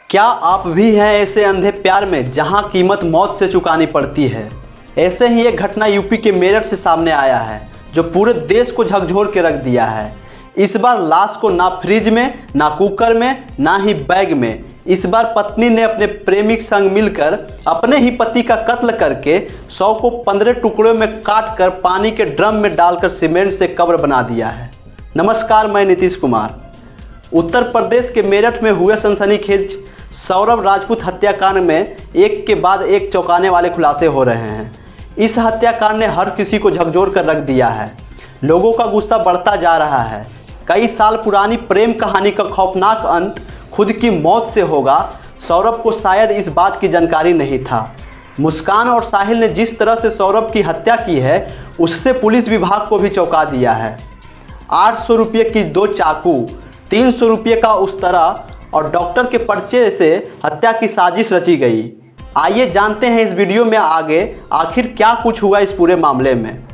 क्या आप भी हैं ऐसे अंधे प्यार में जहां कीमत मौत से चुकानी पड़ती है। ऐसे ही एक घटना यूपी के मेरठ से सामने आया है जो पूरे देश को झकझोर के रख दिया है। इस बार लाश को ना फ्रिज में, ना कुकर में, ना ही बैग में। इस बार पत्नी ने अपने प्रेमी संग मिलकर अपने ही पति का कत्ल करके शव को 15 टुकड़ों में काट कर पानी के ड्रम में डालकर सीमेंट से कब्र बना दिया है। नमस्कार, मैं नीतीश कुमार। उत्तर प्रदेश के मेरठ में हुए सनसनीखेज सौरभ राजपूत हत्याकांड में एक के बाद एक चौंकाने वाले खुलासे हो रहे हैं। इस हत्याकांड ने हर किसी को झकझोर कर रख दिया है। लोगों का गुस्सा बढ़ता जा रहा है। कई साल पुरानी प्रेम कहानी का खौफनाक अंत खुद की मौत से होगा, सौरभ को शायद इस बात की जानकारी नहीं था। मुस्कान और साहिल ने जिस तरह से सौरभ की हत्या की है उससे पुलिस विभाग को भी चौंका दिया है। 800 रुपये की 2 चाकू, 300 रुपये का उस्तरा और डॉक्टर के पर्चे से हत्या की साजिश रची गई। आइए जानते हैं इस वीडियो में आगे आखिर क्या कुछ हुआ इस पूरे मामले में।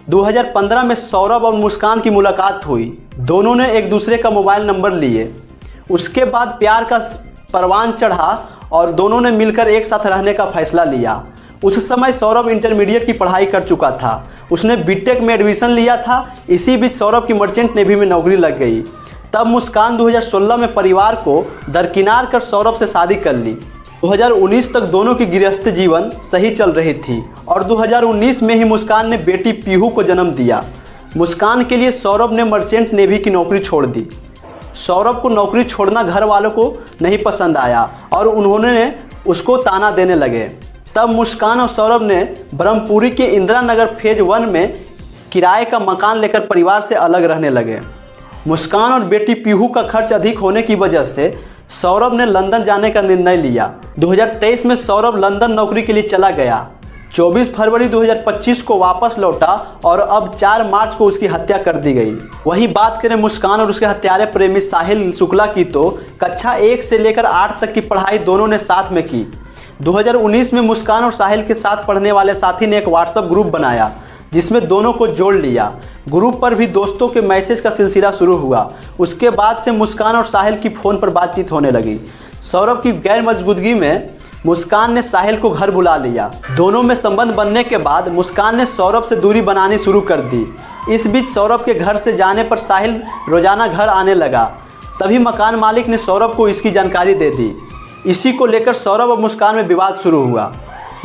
2015 में सौरभ और मुस्कान की मुलाकात हुई। दोनों ने एक दूसरे का मोबाइल नंबर लिए। उसके बाद प्यार का परवान चढ़ा और दोनों ने मिलकर एक साथ रहने का फैसला लिया। उस समय सौरभ इंटरमीडिएट की पढ़ाई कर चुका था। उसने बीटेक में एडमिशन लिया था। इसी बीच सौरभ की मर्चेंट नेवी में नौकरी लग गई। तब मुस्कान 2016 में परिवार को दरकिनार कर सौरभ से शादी कर ली। 2019 तक दोनों की गृहस्थ जीवन सही चल रही थी और 2019 में ही मुस्कान ने बेटी पीहू को जन्म दिया। मुस्कान के लिए सौरभ ने मर्चेंट नेवी की नौकरी छोड़ दी। सौरभ को नौकरी छोड़ना घर वालों को नहीं पसंद आया और उन्होंने उसको ताना देने लगे। तब मुस्कान और सौरभ ने ब्रह्मपुरी के इंदिरा नगर फेज 1 में किराए का मकान लेकर परिवार से अलग रहने लगे। मुस्कान और बेटी पीहू का खर्च अधिक होने की वजह से सौरभ ने लंदन जाने का निर्णय लिया। 2023 में सौरभ लंदन नौकरी के लिए चला गया। 24 फरवरी 2025 को वापस लौटा और अब 4 मार्च को उसकी हत्या कर दी गई। वहीं बात करें मुस्कान और उसके हत्यारे प्रेमी साहिल शुक्ला की, तो कक्षा 1 से लेकर 8 तक की पढ़ाई दोनों ने साथ में की। 2019 में मुस्कान और साहिल के साथ पढ़ने वाले साथी ने एक व्हाट्सएप ग्रुप बनाया जिसमें दोनों को जोड़ लिया। ग्रुप पर भी दोस्तों के मैसेज का सिलसिला शुरू हुआ। उसके बाद से मुस्कान और साहिल की फ़ोन पर बातचीत होने लगी। सौरभ की गैर मौजूदगी में मुस्कान ने साहिल को घर बुला लिया। दोनों में संबंध बनने के बाद मुस्कान ने सौरभ से दूरी बनानी शुरू कर दी। इस बीच सौरभ के घर से जाने पर साहिल रोजाना घर आने लगा। तभी मकान मालिक ने सौरभ को इसकी जानकारी दे दी। इसी को लेकर सौरभ और मुस्कान में विवाद शुरू हुआ।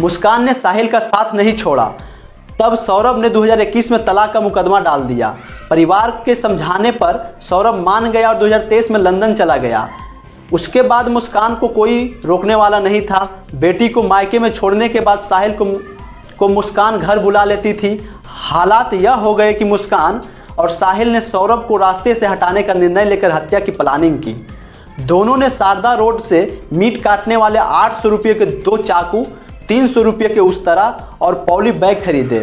मुस्कान ने साहिल का साथ नहीं छोड़ा। तब सौरभ ने 2021 में तलाक का मुकदमा डाल दिया। परिवार के समझाने पर सौरभ मान गया और 2023 में लंदन चला गया। उसके बाद मुस्कान को कोई रोकने वाला नहीं था। बेटी को मायके में छोड़ने के बाद साहिल को मुस्कान घर बुला लेती थी। हालात यह हो गए कि मुस्कान और साहिल ने सौरभ को रास्ते से हटाने का निर्णय लेकर हत्या की प्लानिंग की। दोनों ने शारदा रोड से मीट काटने वाले 800 रुपये के 2 चाकू, 300 रुपये के उस्तरा और पॉली बैग खरीदे।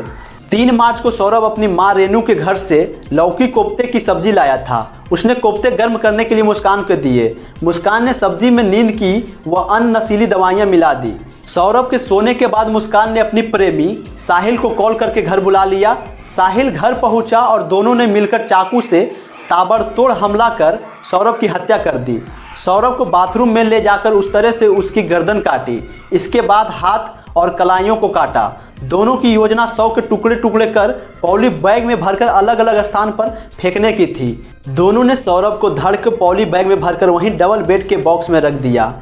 3 मार्च को सौरभ अपनी मां रेनू के घर से लौकी कोफ्ते की सब्जी लाया था। उसने कोफ्ते गर्म करने के लिए मुस्कान को दिए। मुस्कान ने सब्जी में नींद की व अन्य नशीली दवाइयां मिला दी। सौरभ के सोने के बाद मुस्कान ने अपनी प्रेमी साहिल को कॉल करके घर बुला लिया। साहिल घर पहुंचा और दोनों ने मिलकर चाकू से ताबड़तोड़ हमला कर सौरभ की हत्या कर दी। सौरभ को बाथरूम में ले जाकर उस तरह से उसकी गर्दन काटी। इसके बाद हाथ और कलाइयों को काटा। दोनों की योजना 100 के टुकड़े टुकड़े कर पॉली बैग में भरकर अलग अलग स्थान पर फेंकने की थी। दोनों ने सौरभ को धड़ के पॉली बैग में भरकर वहीं डबल बेड के बॉक्स में रख दिया।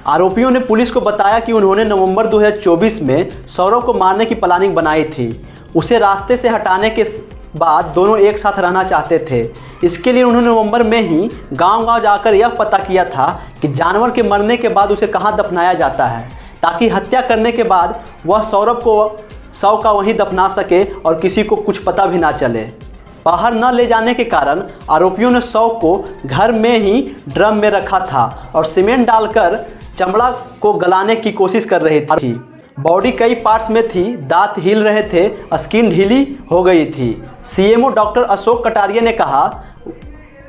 आरोपियों ने पुलिस को बताया कि उन्होंने नवंबर 2024 में सौरभ को मारने की प्लानिंग बनाई थी। उसे रास्ते से हटाने के बाद दोनों एक साथ रहना चाहते थे। इसके लिए उन्होंने नवंबर में ही गांव-गांव जाकर यह पता किया था कि जानवर के मरने के बाद उसे कहां दफनाया जाता है, ताकि हत्या करने के बाद वह सौरभ को शव का वहीं दफना सके और किसी को कुछ पता भी ना चले। बाहर न ले जाने के कारण आरोपियों ने शव को घर में ही ड्रम में रखा था और सीमेंट डालकर चमड़ा को गलाने की कोशिश कर रही थी। बॉडी कई पार्ट्स में थी, दांत हिल रहे थे, स्किन ढीली हो गई थी। सीएमओ डॉक्टर अशोक कटारिया ने कहा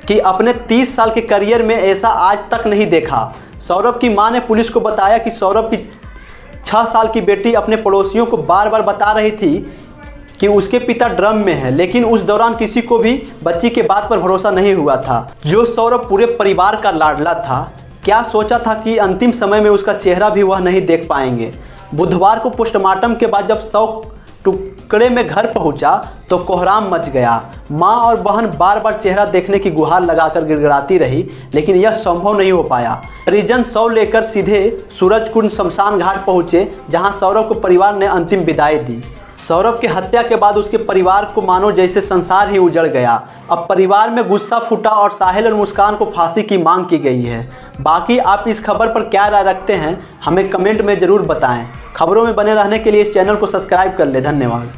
कि अपने 30 साल के करियर में ऐसा आज तक नहीं देखा। सौरभ की मां ने पुलिस को बताया कि सौरभ की 6 साल की बेटी अपने पड़ोसियों को बार बार बता रही थी कि उसके पिता ड्रम में है, लेकिन उस दौरान किसी को भी बच्ची के बात पर भरोसा नहीं हुआ था। जो सौरभ पूरे परिवार का लाडला था, क्या सोचा था कि अंतिम समय में उसका चेहरा भी वह नहीं देख पाएंगे। बुधवार को पोस्टमार्टम के बाद जब शव टुकड़े में घर पहुंचा तो कोहराम मच गया। मां और बहन बार बार चेहरा देखने की गुहार लगाकर गिड़गिड़ाती रही, लेकिन यह संभव नहीं हो पाया। परिजन शव लेकर सीधे सूरजकुंड शमशान घाट पहुंचे, जहां सौरभ को परिवार ने अंतिम विदाई दी। सौरभ की हत्या के बाद उसके परिवार को मानो जैसे संसार ही उजड़ गया। अब परिवार में गुस्सा फूटा और साहिल और मुस्कान को फांसी की मांग की गई है। बाकी आप इस खबर पर क्या राय रखते हैं, हमें कमेंट में ज़रूर बताएं। खबरों में बने रहने के लिए इस चैनल को सब्सक्राइब कर लें। धन्यवाद।